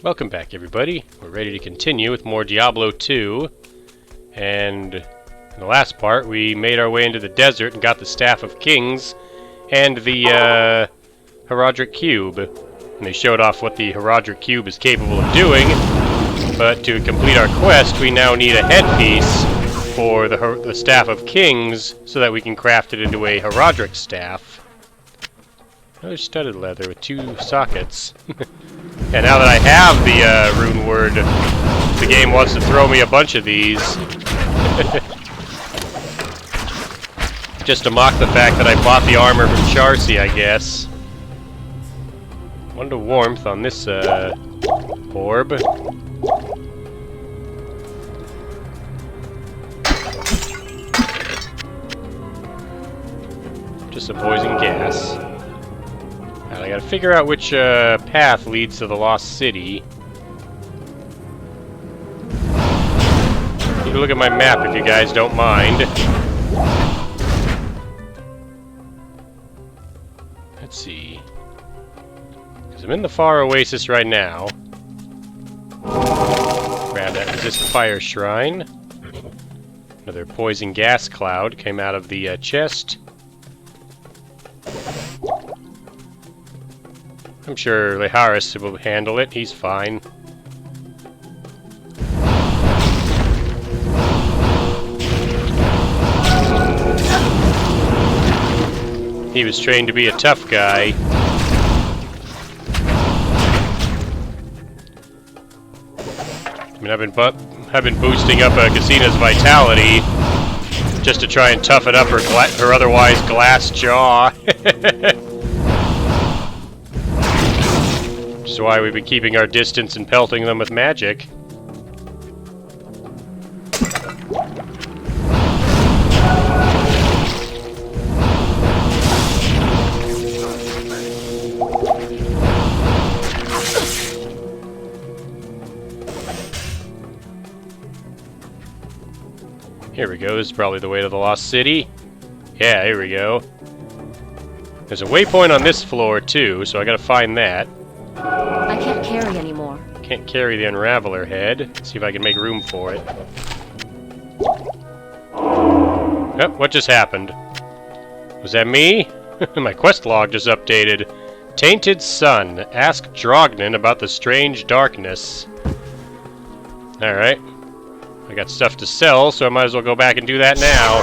Welcome back, everybody. We're ready to continue with more Diablo 2. And in the last part, we made our way into the desert and got the Staff of Kings and the Horadric Cube. And they showed off what the Horadric Cube is capable of doing. But to complete our quest, we now need a headpiece for the Staff of Kings so that we can craft it into a Horadric Staff. Another studded leather with 2 sockets. And now that I have the rune word, the game wants to throw me a bunch of these. Just to mock the fact that I bought the armor from Charcy, I guess. 1 to warmth on this orb. Just a poison gas. I gotta figure out which path leads to the Lost City. Take a look at my map if you guys don't mind. Let's see. Because I'm in the Far Oasis right now. Grab that Resist Fire Shrine. Another poison gas cloud came out of the chest. I'm sure Leharas will handle it. He's fine. He was trained to be a tough guy. I mean, I've been boosting up Cousina's vitality just to try and toughen up her otherwise glass jaw. Which is why we've been keeping our distance and pelting them with magic. Here we go, this is probably the way to the Lost City. Yeah, here we go. There's a waypoint on this floor too, so I gotta find that. I can't carry anymore. Can't carry the Unraveler head. Let's see if I can make room for it. Oh, what just happened? Was that me? My quest log just updated. Tainted Sun. Ask Drognan about the strange darkness. Alright. I got stuff to sell, so I might as well go back and do that now.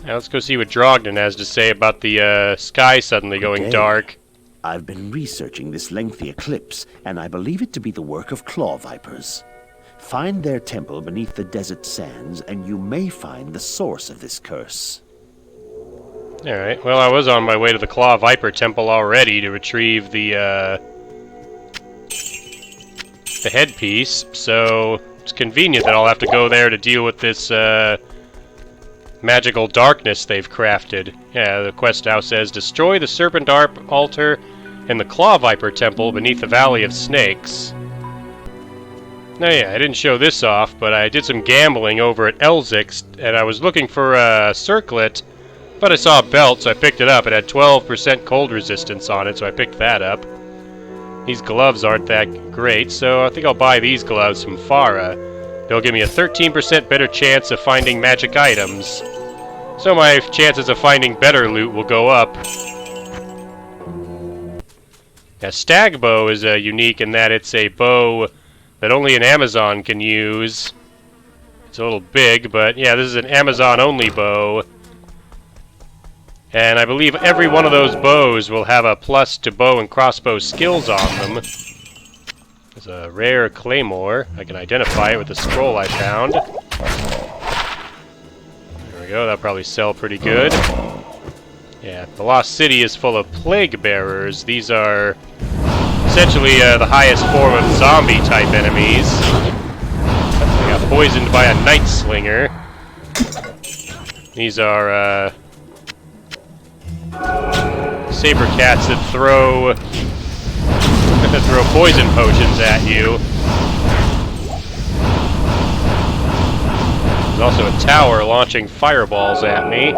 Now let's go see what Drognan has to say about the sky suddenly going dark. I've been researching this lengthy eclipse, and I believe it to be the work of claw vipers. Find their temple beneath the desert sands, and you may find the source of this curse. Alright, well I was on my way to the Claw Viper Temple already to retrieve the headpiece, so it's convenient that I'll have to go there to deal with this magical darkness they've crafted. Yeah, the quest now says, destroy the Serpent Altar and the Claw Viper Temple beneath the Valley of Snakes. Now yeah, I didn't show this off, but I did some gambling over at Elzix, and I was looking for a circlet, but I saw a belt, so I picked it up. It had 12% cold resistance on it, so I picked that up. These gloves aren't that great, so I think I'll buy these gloves from Farah. They'll give me a 13% better chance of finding magic items. So my chances of finding better loot will go up. Now, Stag Bow is unique in that it's a bow that only an Amazon can use. It's a little big, but yeah, this is an Amazon-only bow. And I believe every one of those bows will have a plus to bow and crossbow skills on them. There's a rare claymore. I can identify it with the scroll I found. There we go, that'll probably sell pretty good. Yeah, the Lost City is full of plague bearers. These are essentially the highest form of zombie-type enemies. I got poisoned by a night slinger. These are saber cats that throw poison potions at you. There's also a tower launching fireballs at me.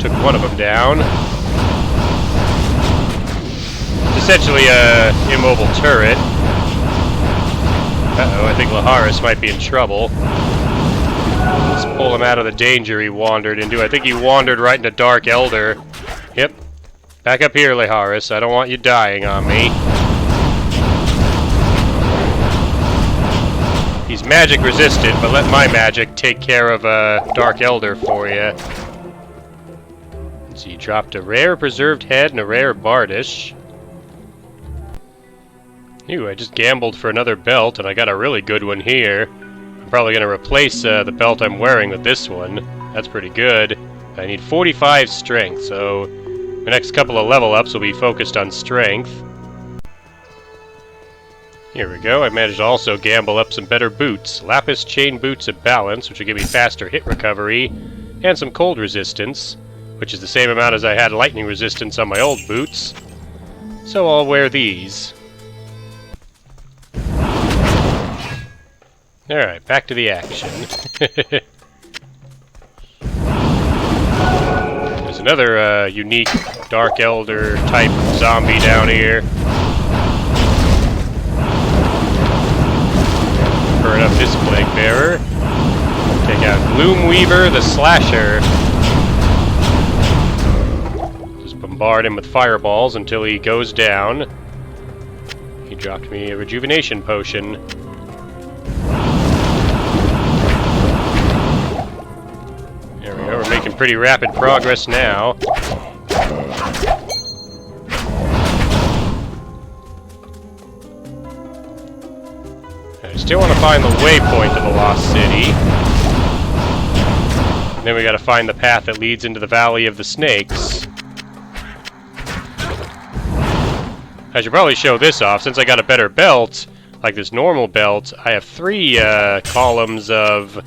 Took one of them down. essentially a immobile turret. Uh-oh, I think Leharas might be in trouble. Let's pull him out of the danger he wandered into. I think he wandered right into Dark Elder. Yep. Back up here, Leharas. I don't want you dying on me. He's magic resistant, but let my magic take care of Dark Elder for you. Let's see, he dropped a rare preserved head and a rare bardish. Ew, I just gambled for another belt, and I got a really good one here. I'm probably going to replace the belt I'm wearing with this one. That's pretty good. I need 45 strength, so the next couple of level ups will be focused on strength. Here we go. I managed to also gamble up some better boots. Lapis chain boots of balance, which will give me faster hit recovery, and some cold resistance, which is the same amount as I had lightning resistance on my old boots. So I'll wear these. Alright, back to the action. There's another unique Dark Elder type zombie down here. Burn up this Plague Bearer. Take out Gloomweaver the Slasher. Just bombard him with fireballs until he goes down. He dropped me a rejuvenation potion. There we go, we're making pretty rapid progress now. I still want to find the waypoint of the Lost City. And then we gotta find the path that leads into the Valley of the Snakes. I should probably show this off. Since I got a better belt, like this normal belt, I have 3 columns of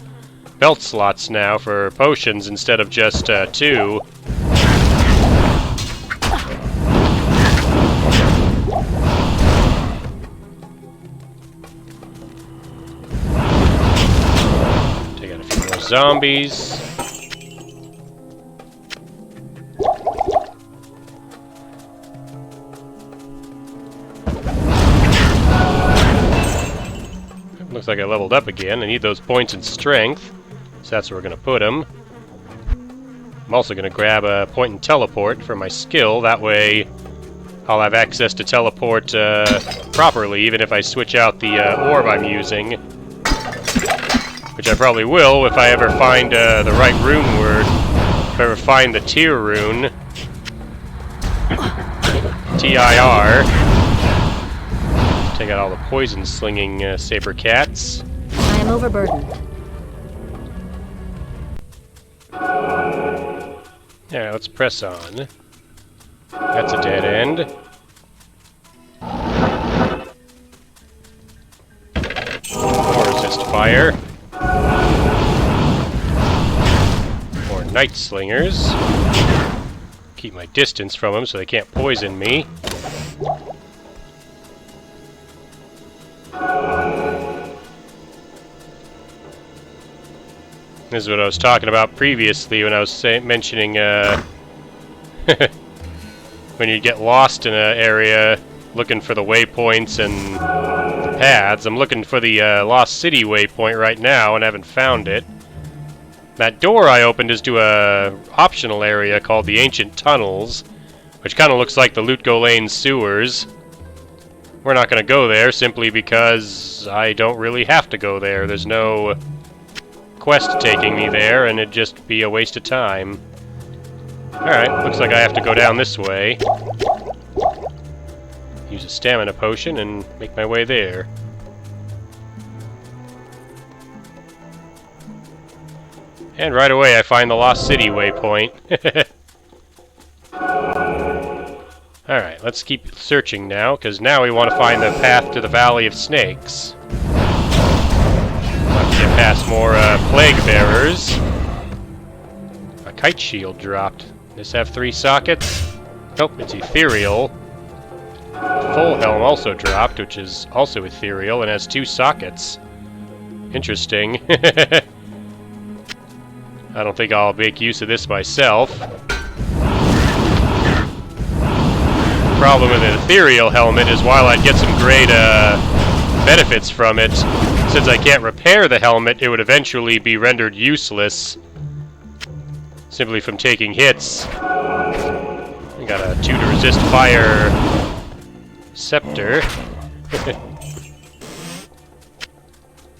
belt slots now for potions instead of just 2. Take out a few more zombies. Looks like I leveled up again. I need those points in strength. So that's where we're going to put them. I'm also going to grab a point and teleport for my skill. That way I'll have access to teleport properly, even if I switch out the orb I'm using. Which I probably will if I ever find the right rune word. If I ever find the tier rune. T-I-R. Take out all the poison slinging saber cats. I am overburdened. Yeah, let's press on. That's a dead end. More resist fire. More night slingers. Keep my distance from them so they can't poison me. This is what I was talking about previously when I was mentioning when you get lost in an area looking for the waypoints and the paths. I'm looking for the Lost City waypoint right now and haven't found it. That door I opened is to a optional area called the Ancient Tunnels, which kind of looks like the Lutgo Lane sewers. We're not going to go there simply because I don't really have to go there. There's no quest taking me there, and it'd just be a waste of time. Alright, looks like I have to go down this way. Use a stamina potion and make my way there. And right away I find the Lost City waypoint. Alright, let's keep searching now, because now we want to find the path to the Valley of Snakes. Let's get past more Plague Bearers. A kite shield dropped. Does this have 3 sockets? Nope, it's ethereal. Full helm also dropped, which is also ethereal and has 2 sockets. Interesting. I don't think I'll make use of this myself. problem with an ethereal helmet is while I'd get some great benefits from it, since I can't repair the helmet, it would eventually be rendered useless simply from taking hits. I got a 2 to resist fire scepter.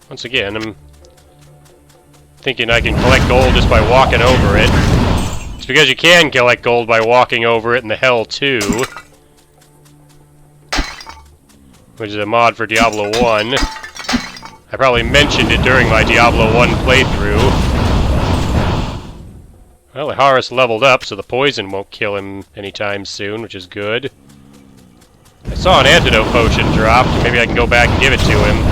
Once again, I'm thinking I can collect gold just by walking over it. It's because you can collect gold by walking over it in the Hell 2, which is a mod for Diablo 1. I probably mentioned it during my Diablo 1 playthrough. Well, Leharas leveled up, so the poison won't kill him anytime soon, which is good. I saw an antidote potion dropped. Maybe I can go back and give it to him.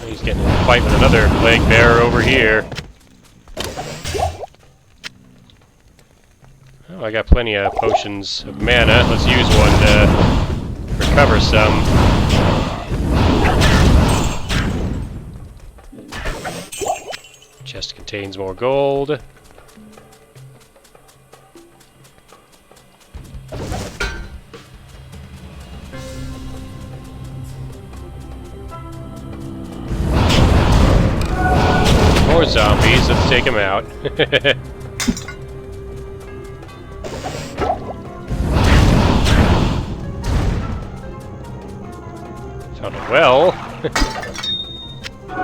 He's getting in a fight with another plague bearer over here. Oh, I got plenty of potions of mana. Let's use one to recover some. Chest contains more gold. More zombies. Let's take them out. Found a well.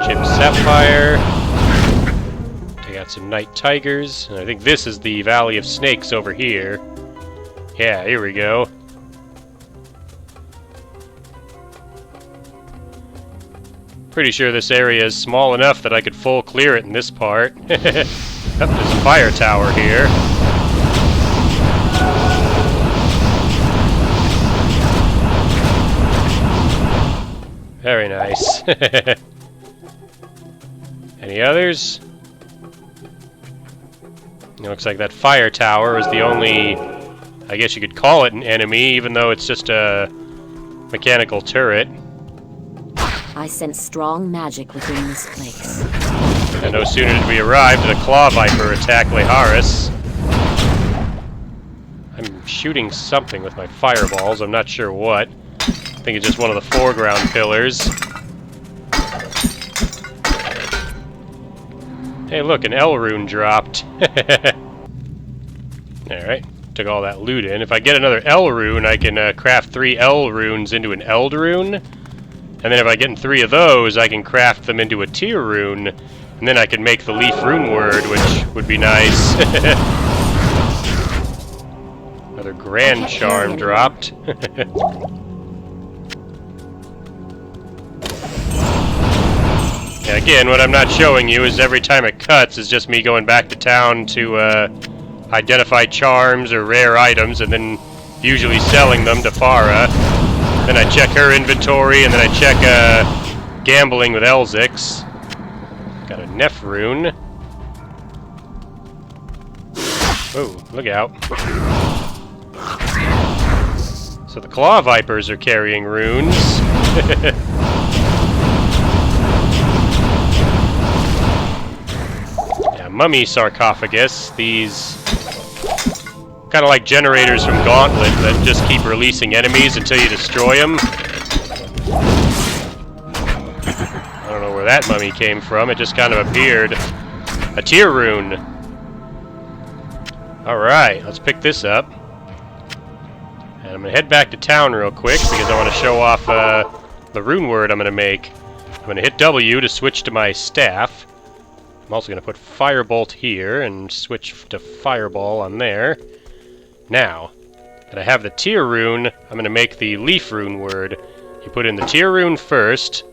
Chip sapphire. Take out some night tigers. And I think this is the Valley of Snakes over here. Yeah, here we go. Pretty sure this area is small enough that I could full clear it in this part. Oh, there's a fire tower here. Very nice. Any others? It looks like that fire tower is the only, I guess you could call it an enemy, even though it's just a mechanical turret. I sense strong magic within this place. And no sooner did we arrive did a claw viper attack Leharas. I'm shooting something with my fireballs, I'm not sure what. I think it's just one of the foreground pillars. Hey look, an L rune dropped. Alright, took all that loot in. If I get another L rune, I can craft 3 L runes into an Eld rune. And then if I get 3 of those, I can craft them into a Tier rune. And then I can make the Leaf Rune Word, which would be nice. Another Grand Charm dropped. And again, what I'm not showing you is every time it cuts is just me going back to town to identify charms or rare items and then usually selling them to Farah. Then I check her inventory and then I check gambling with Elzix. Got a Neph rune. Oh, look out. So the Claw Vipers are carrying runes. Mummy sarcophagus, these kind of like generators from Gauntlet that just keep releasing enemies until you destroy them. I don't know where that mummy came from, it just kind of appeared. A Tier rune. Alright, let's pick this up. And I'm going to head back to town real quick because I want to show off the rune word I'm going to make. I'm going to hit W to switch to my staff. I'm also going to put Firebolt here and switch to Fireball on there. Now that I have the Tier rune, I'm going to make the Leaf Rune Word. You put in the Tier rune first,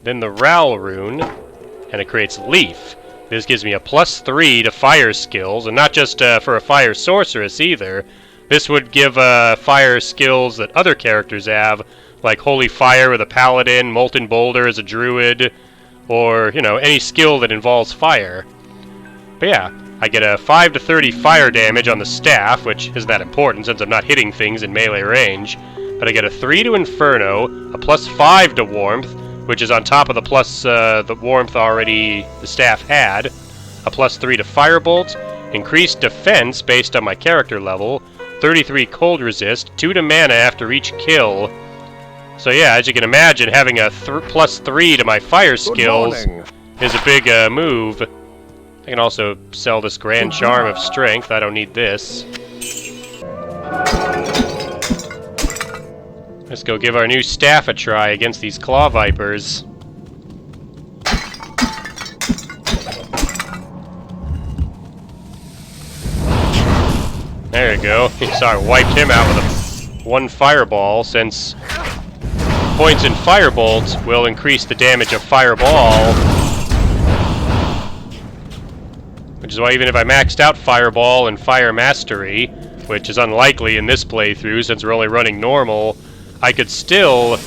then the Ral rune, and it creates Leaf. This gives me a +3 to fire skills, and not just for a fire sorceress either. This would give fire skills that other characters have, like Holy Fire with a Paladin, Molten Boulder as a Druid, or, you know, any skill that involves fire. But yeah, I get a 5 to 30 fire damage on the staff, which isn't that important since I'm not hitting things in melee range. But I get a 3 to Inferno, a +5 to Warmth, which is on top of the plus the warmth already the staff had. A +3 to firebolt, increased defense based on my character level, 33 cold resist, 2 to mana after each kill. So yeah, as you can imagine, having a +3 to my fire skills is a big move. I can also sell this Grand Charm of Strength. I don't need this. Let's go give our new staff a try against these claw vipers. There you go. Sorry, wiped him out with one fireball, since points in firebolt will increase the damage of fireball. Which is why even if I maxed out fireball and fire mastery, which is unlikely in this playthrough since we're only running normal, I could still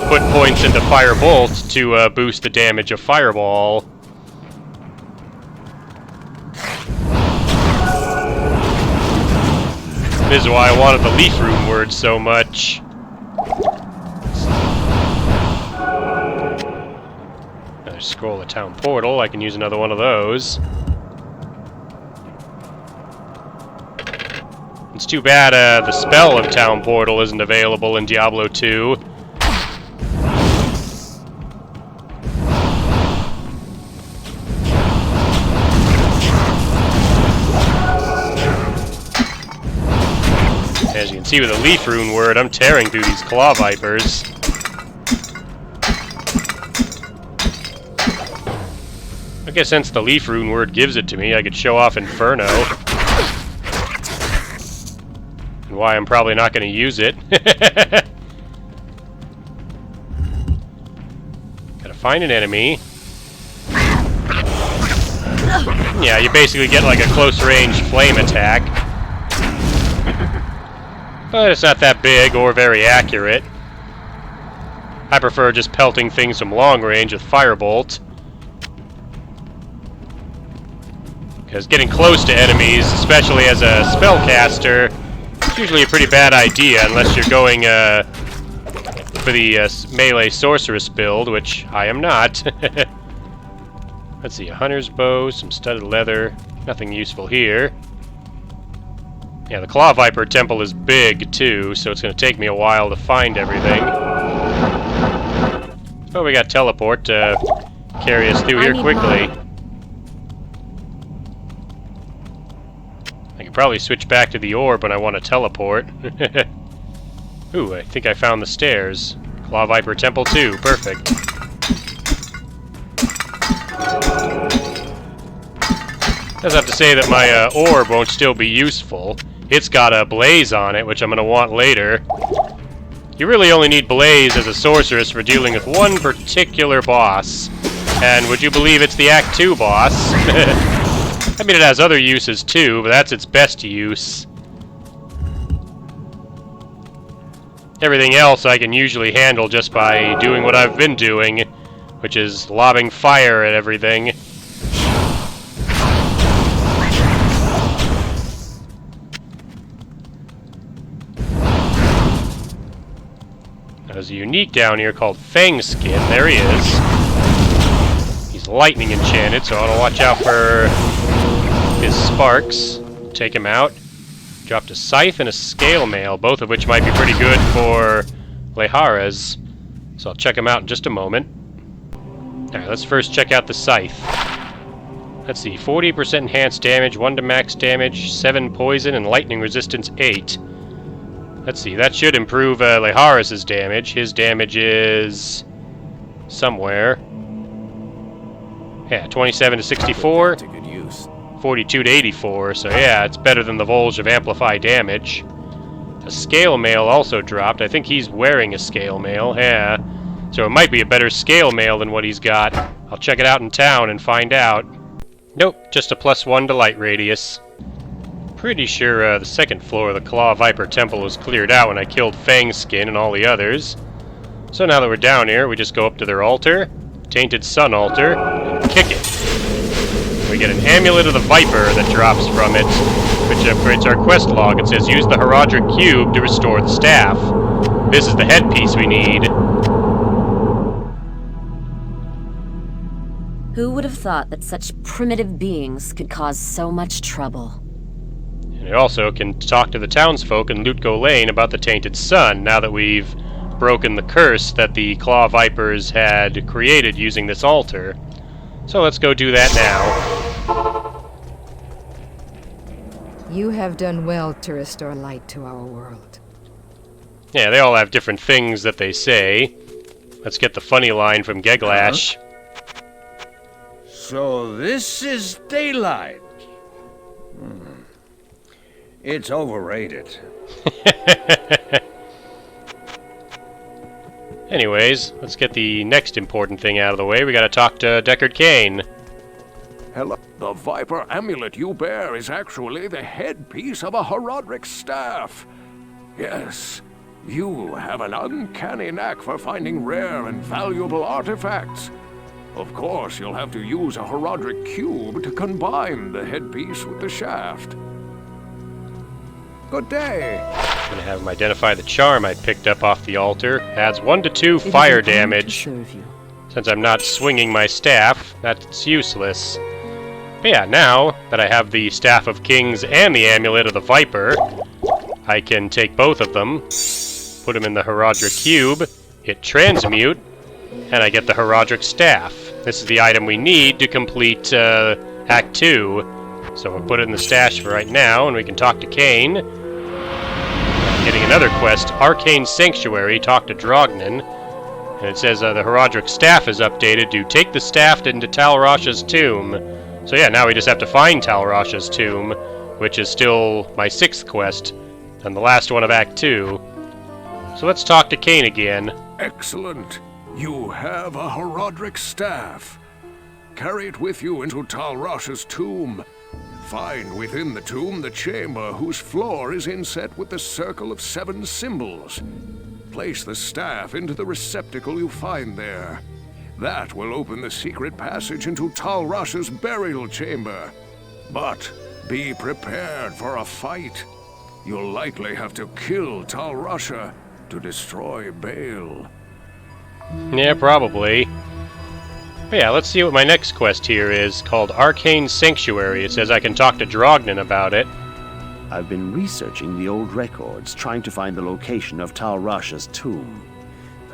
put points into firebolt to boost the damage of fireball. This is why I wanted the leaf rune word so much. Another scroll of town portal. I can use another one of those. It's too bad the spell of town portal isn't available in Diablo 2. As you can see with the leaf rune word, I'm tearing through these claw vipers. I guess since the leaf rune word gives it to me, I could show off Inferno. And why I'm probably not going to use it. Gotta find an enemy. Yeah, you basically get like a close range flame attack. But it's not that big or very accurate. I prefer just pelting things from long range with firebolt. Because getting close to enemies, especially as a spellcaster, is usually a pretty bad idea unless you're going for the melee sorceress build, which I am not. Let's see, a hunter's bow, some studded leather, nothing useful here. Yeah, the Claw Viper Temple is big, too, so it's going to take me a while to find everything. Oh, we got teleport to carry us through here quickly. I could probably switch back to the orb when I want to teleport. Ooh, I think I found the stairs. Claw Viper Temple 2, perfect. Doesn't have to say that my orb won't still be useful. It's got a blaze on it, which I'm going to want later. You really only need blaze as a sorceress for dealing with one particular boss. And would you believe it's the Act 2 boss? I mean, it has other uses too, but that's its best use. Everything else I can usually handle just by doing what I've been doing, which is lobbing fire at everything. There's a unique down here called Fang Skin. There he is. He's lightning enchanted, so I want to watch out for his sparks. Take him out. Dropped a scythe and a scale mail, both of which might be pretty good for Leharas. So I'll check him out in just a moment. Alright, let's first check out the scythe. Let's see, 40% enhanced damage, 1 to max damage, 7 poison, and lightning resistance 8. Let's see, that should improve Leharas' damage. His damage is somewhere. Yeah, 27 to 64, 42 to 84, so yeah, it's better than the Volge of Amplify damage. A scale mail also dropped. I think he's wearing a scale mail, yeah. So it might be a better scale mail than what he's got. I'll check it out in town and find out. Nope, just a +1 to light radius. Pretty sure the second floor of the Claw Viper Temple was cleared out when I killed Fang Skin and all the others. So now that we're down here, we just go up to their altar, Tainted Sun Altar, and kick it. We get an Amulet of the Viper that drops from it, which upgrades our quest log. It says, use the Horadric Cube to restore the staff. This is the headpiece we need. Who would have thought that such primitive beings could cause so much trouble? And it also can talk to the townsfolk in Lutko Lane about the Tainted Sun, now that we've broken the curse that the Claw Vipers had created using this altar. So let's go do that now. You have done well to restore light to our world. Yeah, they all have different things that they say. Let's get the funny line from Geglash. So this is daylight. It's overrated. Anyways, let's get the next important thing out of the way. We gotta talk to Deckard Cain. Hello. The Viper Amulet you bear is actually the headpiece of a Horadric Staff. Yes, you have an uncanny knack for finding rare and valuable artifacts. Of course, you'll have to use a Horadric Cube to combine the headpiece with the shaft. Good day. I'm gonna have him identify the charm I picked up off the altar. Adds 1 to 2 fire damage. Since I'm not swinging my staff, that's useless. But yeah, now that I have the Staff of Kings and the Amulet of the Viper, I can take both of them, put them in the Horadric Cube, hit Transmute, and I get the Horadric Staff. This is the item we need to complete Act 2. So we'll put it in the stash for right now, and we can talk to Cain. Getting another quest, Arcane Sanctuary, talk to Drognan. And it says the Horadric Staff is updated to take the staff into Tal Rasha's tomb. So yeah, now we just have to find Tal Rasha's tomb, which is still my 6th quest, and the last one of Act 2. So let's talk to Cain again. Excellent. You have a Horadric Staff. Carry it with you into Tal Rasha's tomb. Find within the tomb the chamber whose floor is inset with the circle of 7 symbols. Place the staff into the receptacle you find there. That will open the secret passage into Tal Rasha's burial chamber. But be prepared for a fight. You'll likely have to kill Tal Rasha to destroy Baal. Yeah, probably. But yeah, let's see what my next quest here is, called Arcane Sanctuary. It says I can talk to Drognan about it. I've been researching the old records, trying to find the location of Tal Rasha's tomb.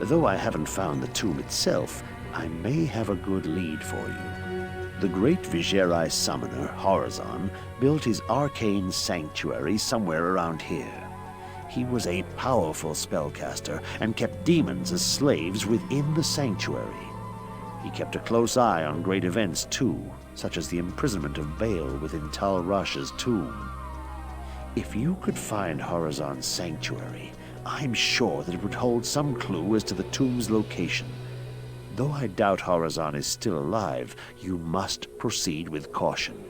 Though I haven't found the tomb itself, I may have a good lead for you. The great Viserai summoner, Horazon, built his arcane sanctuary somewhere around here. He was a powerful spellcaster and kept demons as slaves within the sanctuary. He kept a close eye on great events too, such as the imprisonment of Baal within Tal Rasha's tomb. If you could find Horazon's sanctuary, I'm sure that it would hold some clue as to the tomb's location. Though I doubt Horazon is still alive, you must proceed with caution.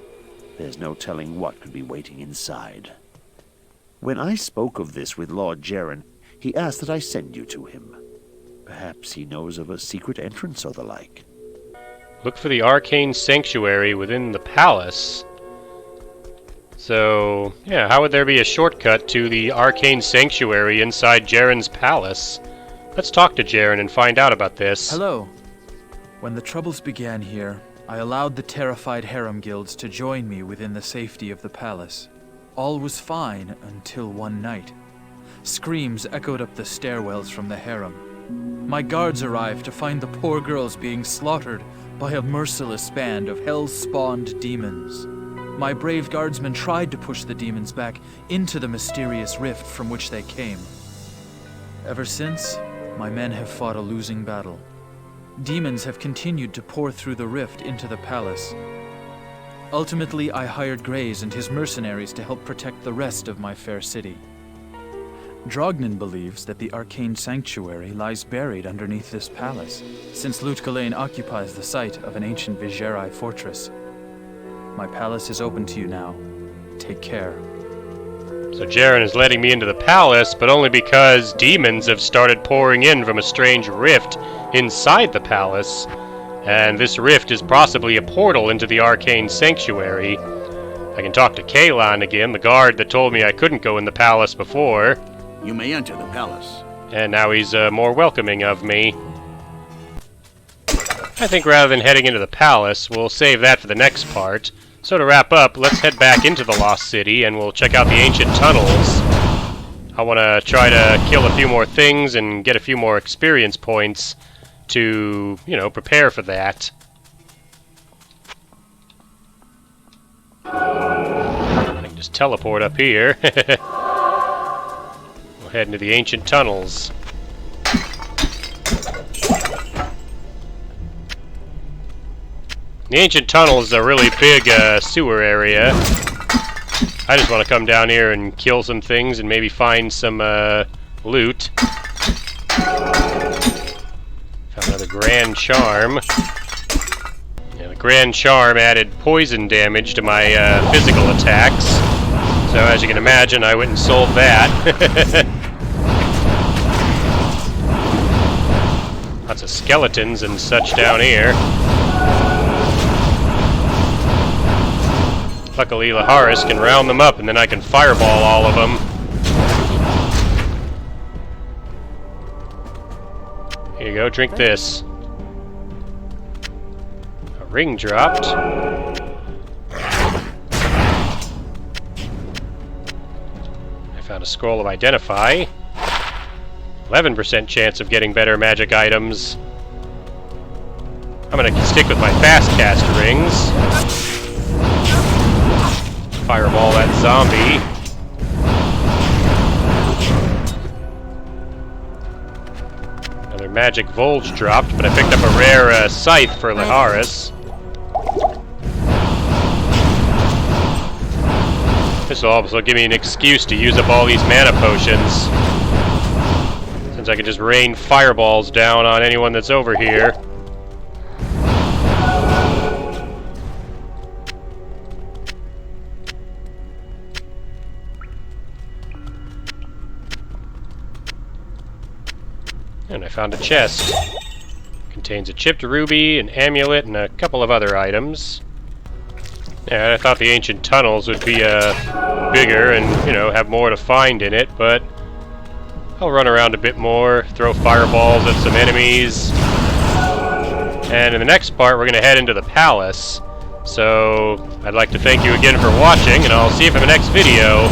There's no telling what could be waiting inside. When I spoke of this with Lord Jerhyn, he asked that I send you to him. Perhaps he knows of a secret entrance or the like. Look for the Arcane Sanctuary within the palace. So, yeah, how would there be a shortcut to the Arcane Sanctuary inside Jerhyn's palace? Let's talk to Jerhyn and find out about this. Hello. When the troubles began here, I allowed the terrified harem guilds to join me within the safety of the palace. All was fine until one night. Screams echoed up the stairwells from the harem. My guards arrived to find the poor girls being slaughtered by a merciless band of hell-spawned demons. My brave guardsmen tried to push the demons back into the mysterious rift from which they came. Ever since, my men have fought a losing battle. Demons have continued to pour through the rift into the palace. Ultimately, I hired Graze and his mercenaries to help protect the rest of my fair city. Drognan believes that the Arcane Sanctuary lies buried underneath this palace, since Lutko Lane occupies the site of an ancient Viserai fortress. My palace is open to you now. Take care. So Jerhyn is letting me into the palace, but only because demons have started pouring in from a strange rift inside the palace. And this rift is possibly a portal into the Arcane Sanctuary. I can talk to Kaelan again, the guard that told me I couldn't go in the palace before. You may enter the palace. And now he's more welcoming of me. I think rather than heading into the palace, we'll save that for the next part. So to wrap up, let's head back into the Lost City and we'll check out the ancient tunnels. I want to try to kill a few more things and get a few more experience points to, you know, prepare for that. I can just teleport up here. We'll head into the ancient tunnels. The ancient tunnel is a really big sewer area. I just want to come down here and kill some things and maybe find some loot. Found another Grand Charm. Yeah, the Grand Charm added poison damage to my physical attacks. So as you can imagine, I went and sold that. Lots of skeletons and such down here. Luckily, Leharas can round them up, and then I can fireball all of them. Here you go, drink this. A ring dropped. I found a scroll of Identify. 11% chance of getting better magic items. I'm gonna stick with my fast cast rings. Fireball that zombie. Another magic Volge dropped, but I picked up a rare scythe for Leharas. This will also give me an excuse to use up all these mana potions, since I can just rain fireballs down on anyone that's over here. And I found a chest. Contains a chipped ruby, an amulet, and a couple of other items. Yeah, I thought the ancient tunnels would be bigger and, you know, have more to find in it, but I'll run around a bit more, throw fireballs at some enemies. And in the next part, we're going to head into the palace. So, I'd like to thank you again for watching, and I'll see you for the next video.